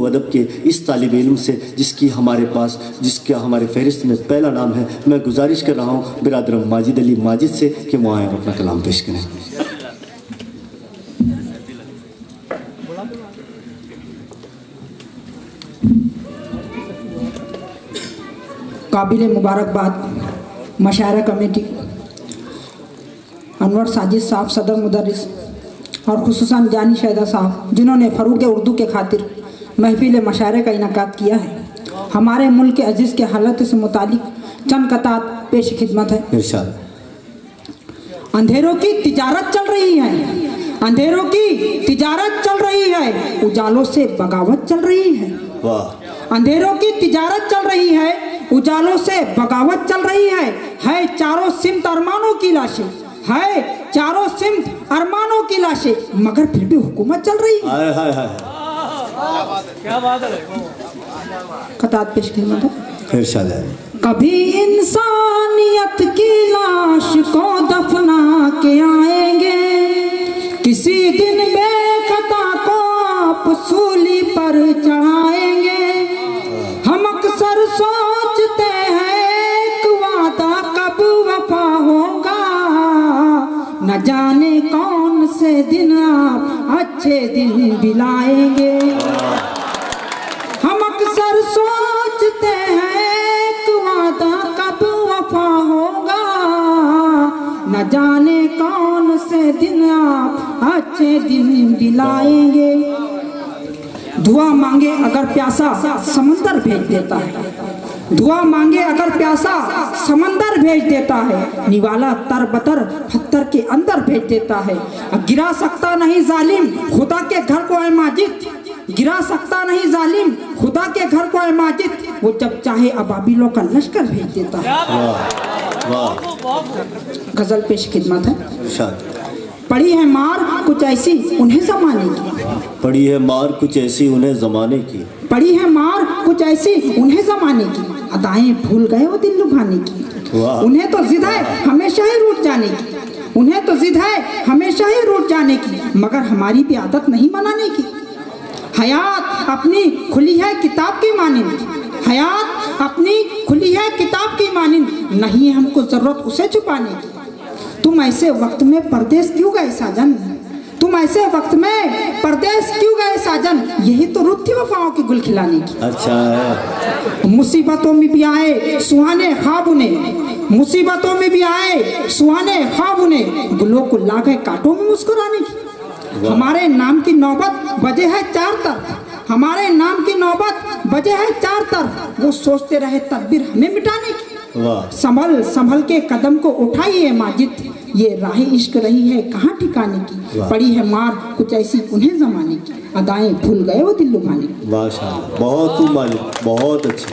अदब के इस तालिब इल्म से जिसका हमारे फहरिस्त में पहला नाम है, मैं गुजारिश कर रहा हूँ बिरादर माजिद अली माजिद से कि वो आए और अपना कलाम पेश करें। काबिल मुबारकबाद मशायरा कमेटी अनवर साजिद साहब सदर मुदर्रिस और खुसूसन जानी शहदा साहब, जिन्होंने फ़रूग़ उर्दू के खातिर महफिल मशायरे का इनकाद किया है। हमारे मुल्क के अजीज़ के हालत से मुतालिक चंद कतात पेश खिदमत है। इरशाद। अंधेरों की तिजारत चल रही है, अंधेरों की तिजारत चल रही है, उजालों से बगावत चल रही है। वाह। अंधेरों की तिजारत चल रही है, उजालों से बगावत चल रही है चारों सिमत अरमानों की लाशें, है चारों सिमत अरमानों की लाशें, मगर फिर भी हुकूमत चल रही है। हाय हाय हाय, क्या बात है। कतात पेश खिदमत है। इरशाद है। कभी इंसानियत की लाश को दफना के आएंगे, किसी दिन बेखता को आप सूली पर चढ़ाएंगे। हम अक्सर सोचते हैं एक वादा कब वफा होगा, न जाने कौन से दिन आप अच्छे दिन दिलाएंगे। हम अक्सर सोचते हैं एक वादा कब वफा होगा, न जाने कौन से दिन आप अच्छे दिन दिलाएंगे। दुआ मांगे अगर प्यासा समंदर भेज देता है, दुआ मांगे अगर प्यासा समंदर भेज देता है, निवाला तरबतर पत्थर के अंदर भेज देता है। गिरा सकता नहीं जालिम खुदा के घर को है माजिद, गिरा सकता नहीं जालिम खुदा के घर को है माजिद, वो जब चाहे अबाबिलों का लश्कर भेज देता है। गजल पेश खिदमत है। पड़ी है मार कुछ ऐसी उन्हें जमाने की, पड़ी है मार कुछ ऐसी उन्हें जमाने की, पड़ी है मार कुछ ऐसी उन्हें जमाने की, अदाएं भूल गए वो दिल लुभाने की। उन्हें तो जिद है हमेशा ही रूठ जाने की, उन्हें तो जिद है हमेशा ही रूठ जाने की, मगर हमारी भी आदत नहीं मनाने की। हयात अपनी खुली है किताब की मानिंद, हयात अपनी खुली है किताब की मानिंद, नहीं है हमको जरूरत उसे छुपाने की। तुम ऐसे वक्त में परदेश क्यों गए साजन, तुम ऐसे वक्त में परदेश क्यों गए साजन, यही तो रुत थी वफाओं की गुल खिलाने की। अच्छा है। मुसीबतों में भी आए सुहाने ख्वाब उन्हें, मुसीबतों में भी आए सुहाने ख्वाब उन्हें, गुलों को ला गए कांटों में मुस्कुराने की। हमारे नाम की नौबत बजे है चार तरफ, हमारे नाम की नौबत बजे है चार तरफ, वो सोचते रहे तदबीर हमें मिटाने की। संभल संभल के कदम को उठाइए माजिद, ये राह इश्क रही है कहाँ ठिकाने की। पड़ी है मार कुछ ऐसी उन्हें जमाने की, अदाएं भूल गए वो दिल लुभाने की। माशाअल्लाह, बहुत मालिक, बहुत अच्छी।